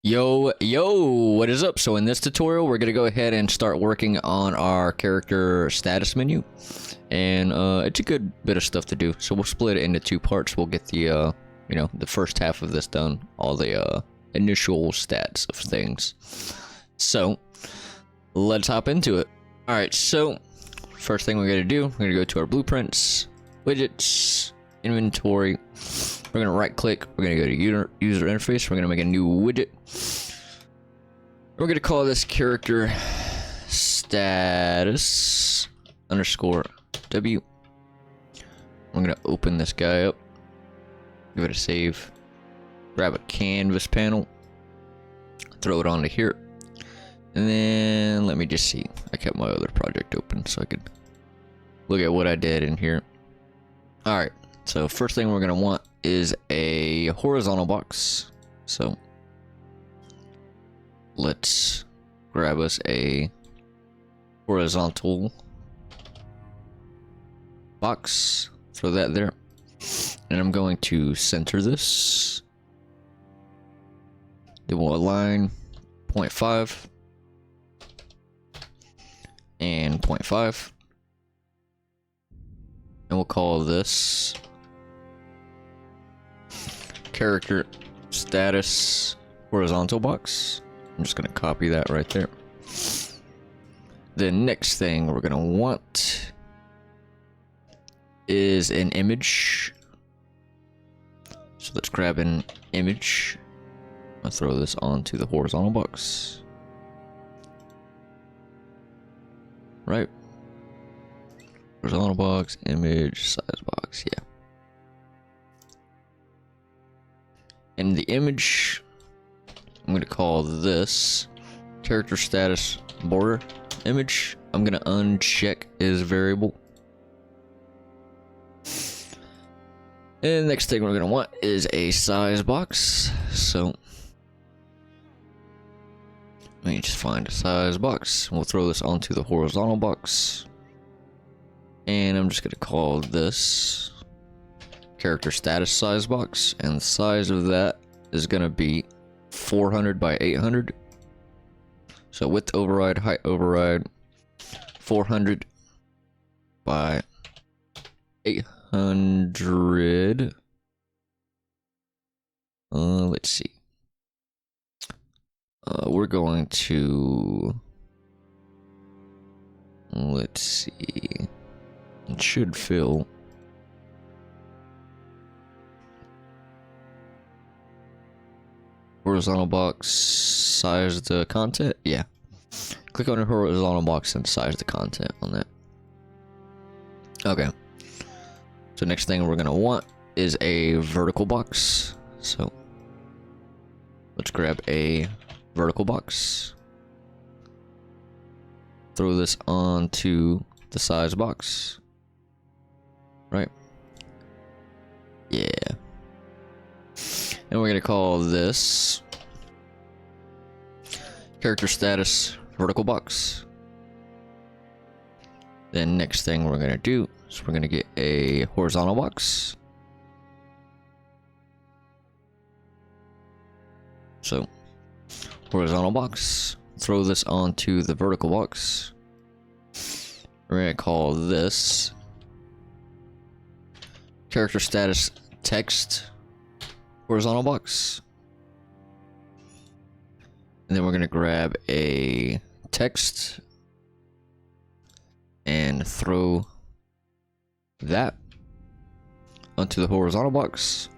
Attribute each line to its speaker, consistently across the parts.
Speaker 1: Yo, what is up? So in this tutorial, we're gonna go ahead and start working on our character status menu, and it's a good bit of stuff to do. So we'll split it into two parts. We'll get the the first half of this done, all the initial stats of things. So let's hop into it. All right, so first thing we're gonna do, we're gonna go to our blueprints, widgets, inventory. We're gonna right click, we're gonna go to user interface, we're gonna make a new widget. We're gonna call this character status underscore W. We're gonna open this guy up, give it a save, grab a canvas panel, throw it onto here, and then let me just see. I kept my other project open so I could look at what I did in here. Alright, so first thing we're gonna want is a horizontal box. So let's grab us a horizontal box, throw that there, and I'm going to center this. Then we'll align 0.5 and 0.5, and we'll call this character status horizontal box. I'm just gonna copy that right there. The next thing we're gonna want is an image. So let's grab an image. I'll throw this onto the horizontal box. Right. Horizontal box, image, size box, yeah. And the image, I'm going to call this character status border image. I'm going to uncheck is variable. And the next thing we're going to want is a size box. So let me just find a size box. We'll throw this onto the horizontal box. And I'm just going to call this character status size box, and the size of that is going to be 400 by 800. So width override, height override, 400 by 800. Let's see. We're going to, let's see, it should fill. Horizontal box, size the content, yeah. Click on the horizontal box and size the content on that. Okay. So next thing we're gonna want is a vertical box. So let's grab a vertical box. Throw this onto the size box. Right? Yeah. And we're gonna call this character status vertical box. Then next thing we're gonna do is we're gonna get a horizontal box. So horizontal box, throw this onto the vertical box. We're gonna call this character status text horizontal box. And then we're going to grab a text and throw that onto the horizontal box.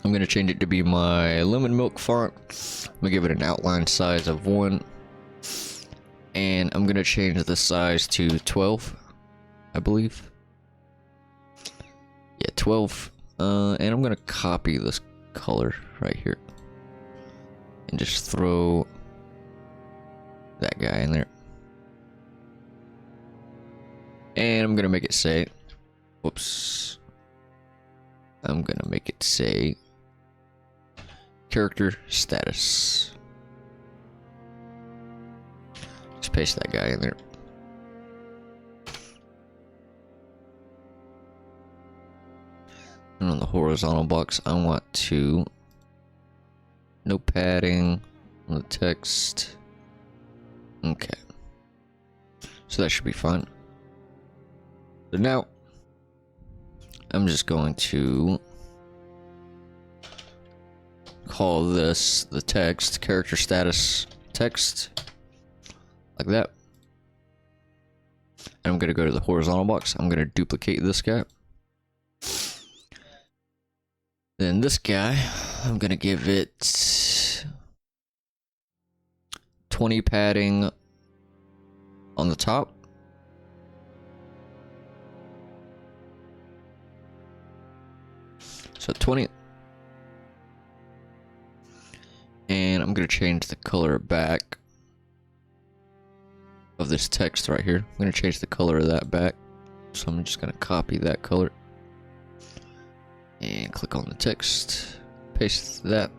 Speaker 1: I'm going to change it to be my lemon milk font. I'm going to give it an outline size of 1. And I'm going to change the size to 12, I believe. Yeah, 12. And I'm gonna copy this color right here and just throw that guy in there. And I'm gonna make it say, whoops. I'm gonna make it say character status. Just paste that guy in there. And on the horizontal box, I want to No padding on the text. Okay. So that should be fine. So now, I'm just going to call this the text, character status text, like that. And I'm going to go to the horizontal box. I'm going to duplicate this guy. Then this guy, I'm going to give it 20 padding on the top. So 20. And I'm going to change the color back of this text right here. I'm going to change the color of that back. So I'm just going to copy that color. And click on the text. Paste that.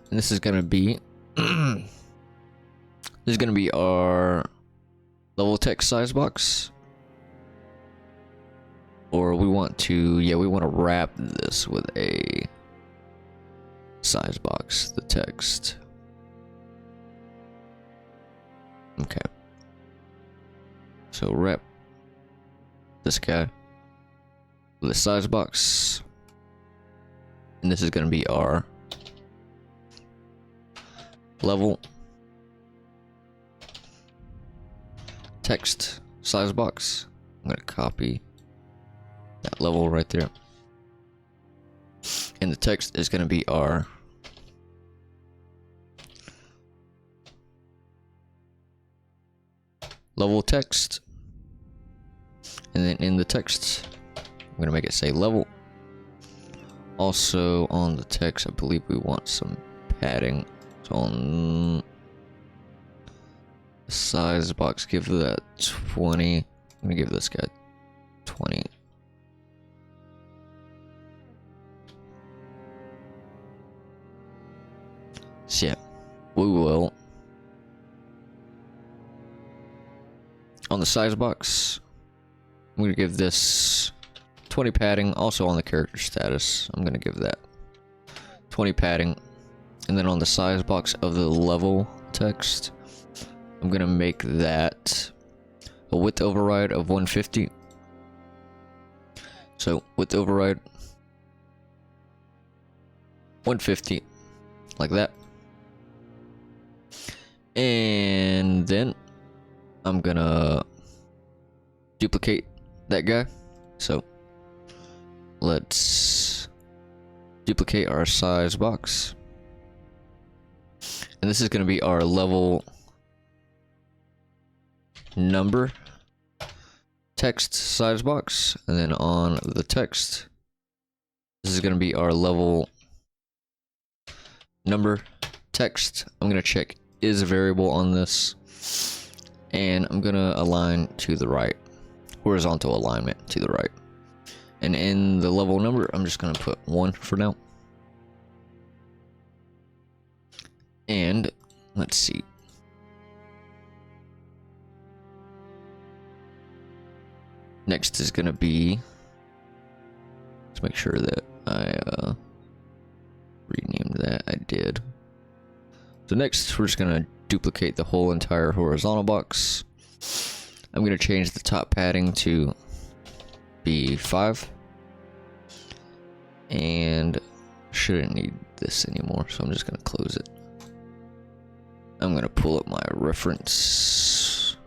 Speaker 1: And this is going to be... this is going to be our level text size box. Or we want to, yeah, we want to wrap this with a size box, the text. Okay. So wrap this guy with a size box. And this is going to be our level text size box. I'm going to copy that level right there. And the text is going to be our level text. And then in the text, I'm going to make it say level. Also on the text, I believe we want some padding. So on the size box, give that 20. I'm going to give this guy 20. So yeah, we will, on the size box, I'm going to give this 20 padding. Also on the character status, I'm going to give that 20 padding. And then on the size box of the level text, I'm going to make that a width override of 150. So width override 150, like that. And then I'm gonna duplicate that guy. So let's duplicate our size box. And this is gonna be our level number text size box. And then on the text, this is gonna be our level number text. I'm gonna check is a variable on this, and I'm gonna align to the right, horizontal alignment to the right. And in the level number, I'm just gonna put 1 for now. And let's see, next is gonna be, let's make sure that I renamed that. I did. So next, we're just gonna duplicate the whole entire horizontal box. I'm gonna change the top padding to be 5. And shouldn't need this anymore, so I'm just gonna close it. I'm gonna pull up my reference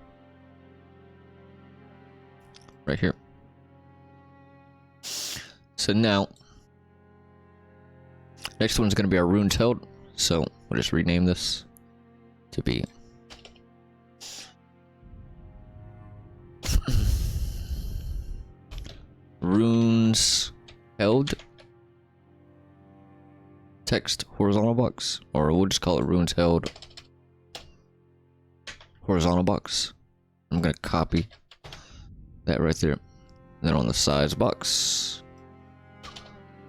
Speaker 1: right here. So now, next one's gonna be our runes held. So we'll just rename this to be runes held text horizontal box, or we'll just call it runes held horizontal box. I'm gonna copy that right there. And then on the size box,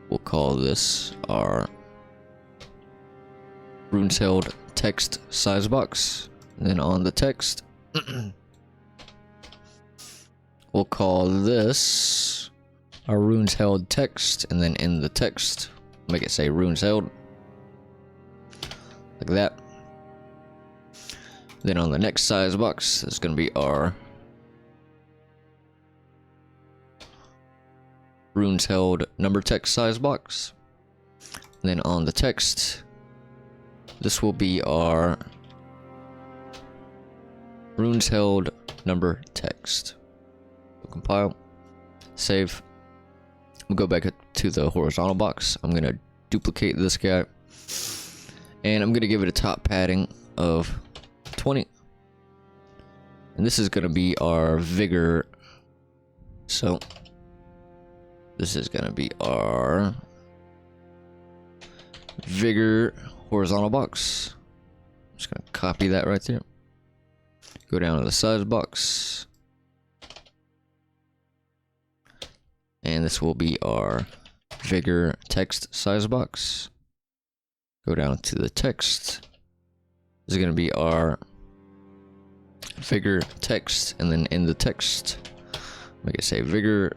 Speaker 1: we'll call this our runes held text size box. And then on the text, we'll call this our runes held text. And then in the text, Make it say runes held. Like that. Then on the next size box, it's going to be our runes held number text size box. And then on the text, this will be our runes held number text. We'll compile, save. We'll go back to the horizontal box. I'm going to duplicate this guy. And I'm going to give it a top padding of 20. And this is going to be our vigor. So this is going to be our vigor horizontal box. I'm just going to copy that right there. Go down to the size box. And this will be our vigor text size box. Go down to the text. This is going to be our vigor text, and then in the text, make it say vigor,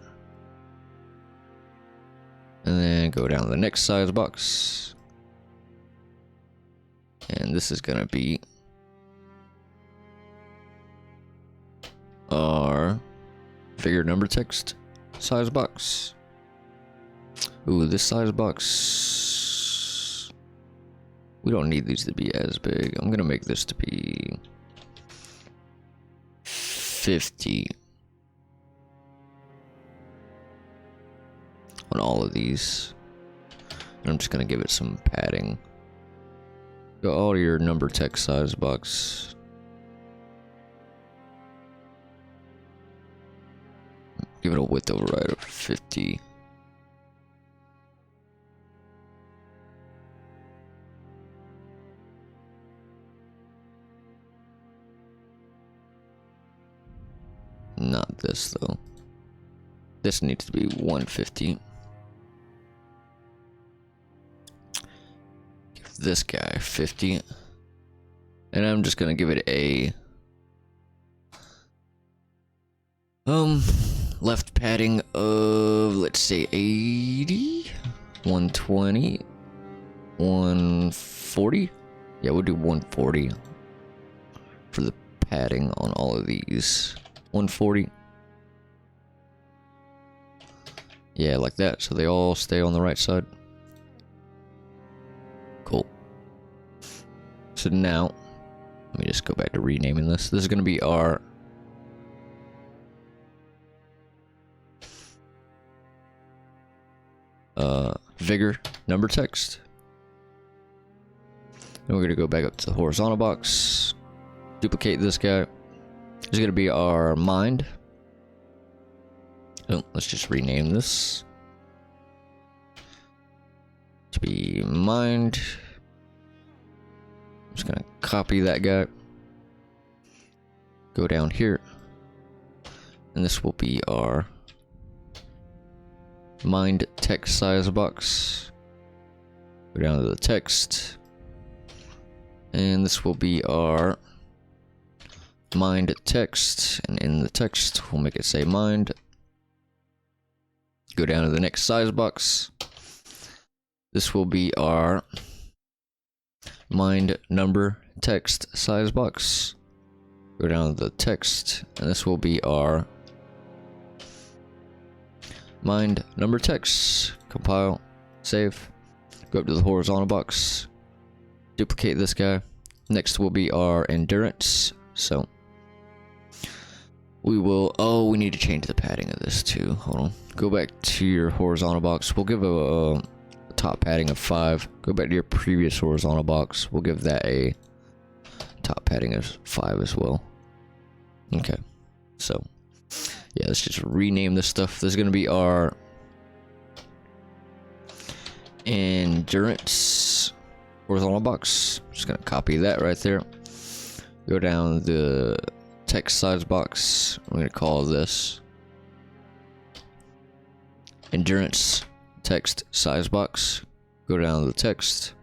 Speaker 1: and then go down to the next size box, and this is going to be our vigor number text size box. Ooh, this size box, we don't need these to be as big. I'm gonna make this to be 50 on all of these. And I'm just gonna give it some padding. Go all to your number text size box. Give it a width override of 50. Not this though. This needs to be 150. Give this guy 50. And I'm just gonna give it a left padding of, let's say, 80, 120, 140. Yeah, we'll do 140 for the padding on all of these. 140. Yeah, like that, so they all stay on the right side. Cool. So now, let me just go back to renaming this. This is going to be our vigor number text. Then we're going to go back up to the horizontal box, duplicate this guy. This is going to be our mind. Oh, let's just rename this to be mind. I'm just going to copy that guy. Go down here. And this will be our mind text size box. Go down to the text. And this will be our mind text, and in the text we'll make it say mind. Go down to the next size box. This will be our mind number text size box. Go down to the text, and this will be our mind number text. Compile, save. Go up to the horizontal box, duplicate this guy. Next will be our endurance. So we will, oh, we need to change the padding of this too. Hold on. Go back to your horizontal box. We'll give a top padding of 5. Go back to your previous horizontal box. We'll give that a top padding of 5 as well. Okay. So, yeah, let's just rename this stuff. This is going to be our endurance horizontal box. Just going to copy that right there. Go down the text size box. I'm going to call this endurance text size box. Go down to the text.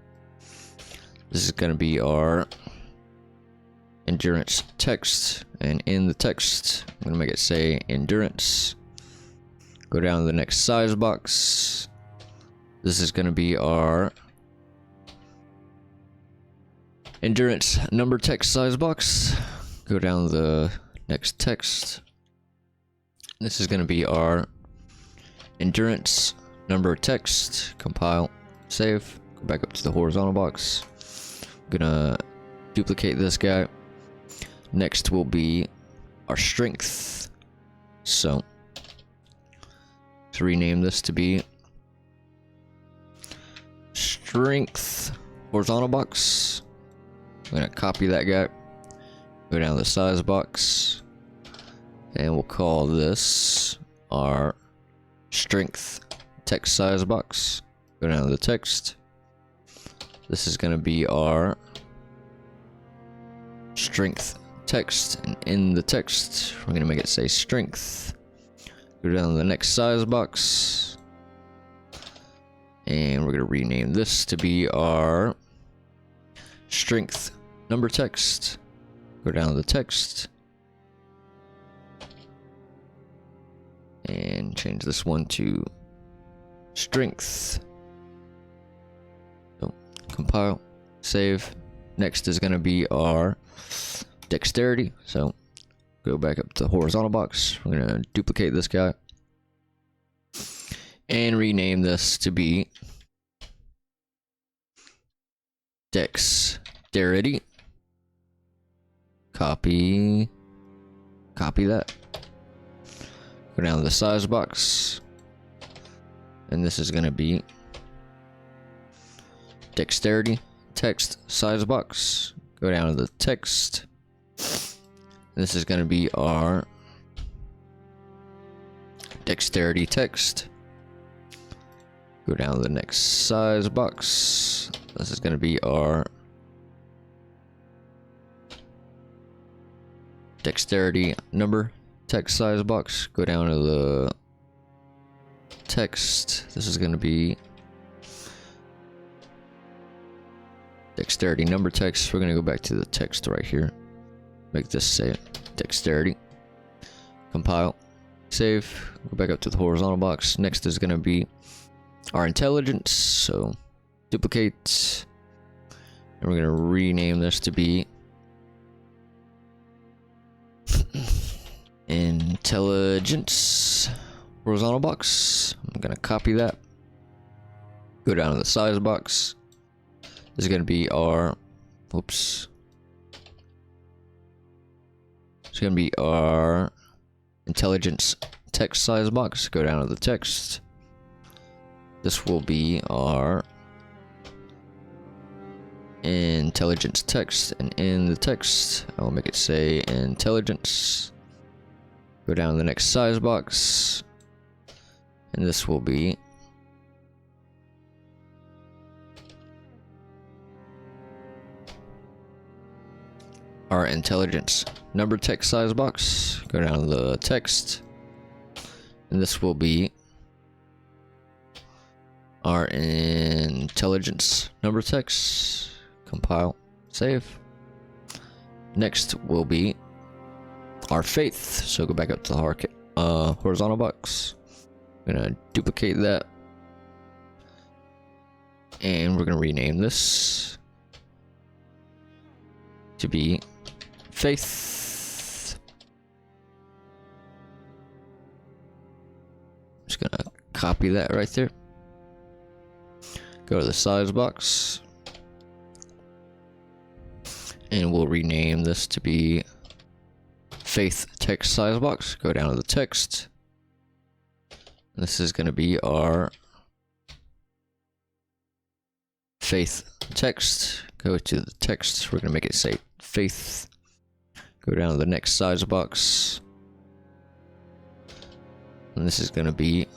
Speaker 1: This is going to be our endurance text, and in the text I'm going to make it say endurance. Go down to the next size box. This is going to be our endurance number text size box. Go down the next text. This is going to be our endurance number text. Compile, save, go back up to the horizontal box. I'm gonna duplicate this guy. Next will be our strength. So to rename this to be strength horizontal box. I'm gonna copy that guy, go down to the size box, and we'll call this our strength text size box. Go down to the text. This is gonna be our strength text, and in the text we're gonna make it say strength. Go down to the next size box, and we're gonna rename this to be our strength number text. Go down to the text and change this one to strength. So compile, save. Next is going to be our dexterity. So go back up to the horizontal box. We're going to duplicate this guy and rename this to be dexterity. Copy that. Go down to the size box, and this is going to be dexterity text size box. Go down to the text. This is going to be our dexterity text. Go down to the next size box. This is going to be our dexterity number text size box. Go down to the text. This is going to be dexterity number text. We're going to go back to the text right here. Make this say dexterity. Compile, save, go back up to the horizontal box. Next is going to be our intelligence. So duplicate, and we're going to rename this to be intelligence horizontal box. I'm gonna copy that, go down to the size box. This is gonna be our it's gonna be our intelligence text size box. Go down to the text. This will be our intelligence text, and in the text I will make it say intelligence. Go down to the next size box, and this will be our intelligence number text size box. Go down to the text, and this will be our intelligence number text. Compile, save. Next will be our faith. So go back up to the horizontal box. I'm gonna duplicate that, and we're gonna rename this to be faith. Just gonna copy that right there. Go to the size box, and we'll rename this to be faith text size box. Go down to the text. This is going to be our faith text. Go to the text. We're going to make it say faith. Go down to the next size box, and this is going to be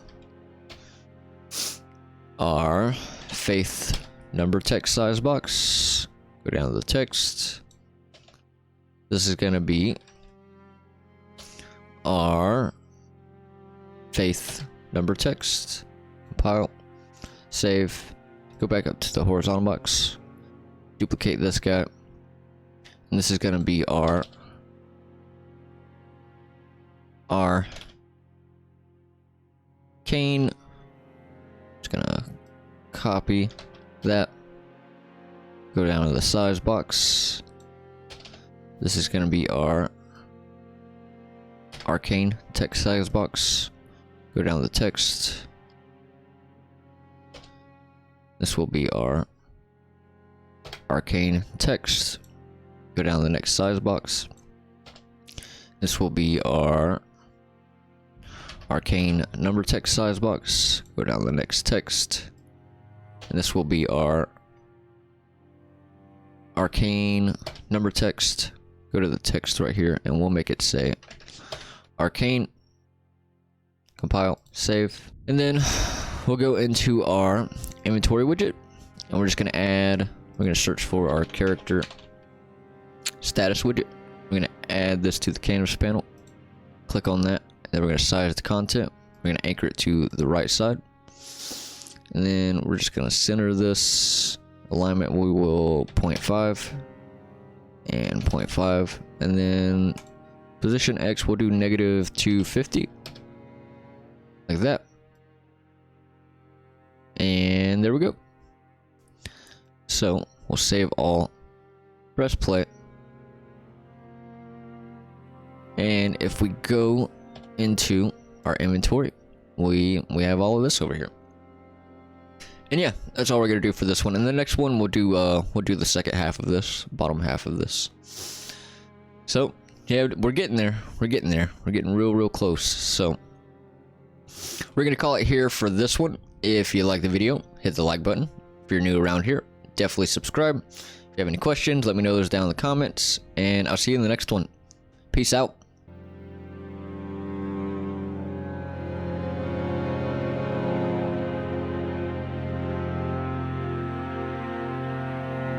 Speaker 1: our faith number text size box. Go down to the text. This is going to be our faith number text. Compile, save, go back up to the horizontal box, duplicate this guy, and this is going to be our cane. Just gonna copy that. Go down to the size box. This is going to be our arcane text size box. Go down to the text. This will be our arcane text. Go down to the next size box. This will be our arcane number text size box. Go down to the next text. And this will be our arcane number text. Go to the text right here and we'll make it say arcane. Compile, save. And then we'll go into our inventory widget and we're just going to add, we're going to search for our character status widget. We're going to add this to the canvas panel. Click on that. And then we're going to size the content. We're going to anchor it to the right side. And then we're just going to center this alignment. We will 0.5 and 0.5. And then position X we'll do -250. Like that. And there we go. So we'll save all, press play. And if we go into our inventory, we have all of this over here. And yeah, that's all we're gonna do for this one. And the next one we'll do the second half of this, bottom half of this. So yeah, we're getting there. We're getting there. We're getting real close. So we're gonna call it here for this one. If you like the video, hit the like button. If you're new around here, definitely subscribe. If you have any questions, let me know those down in the comments. And I'll see you in the next one. Peace out.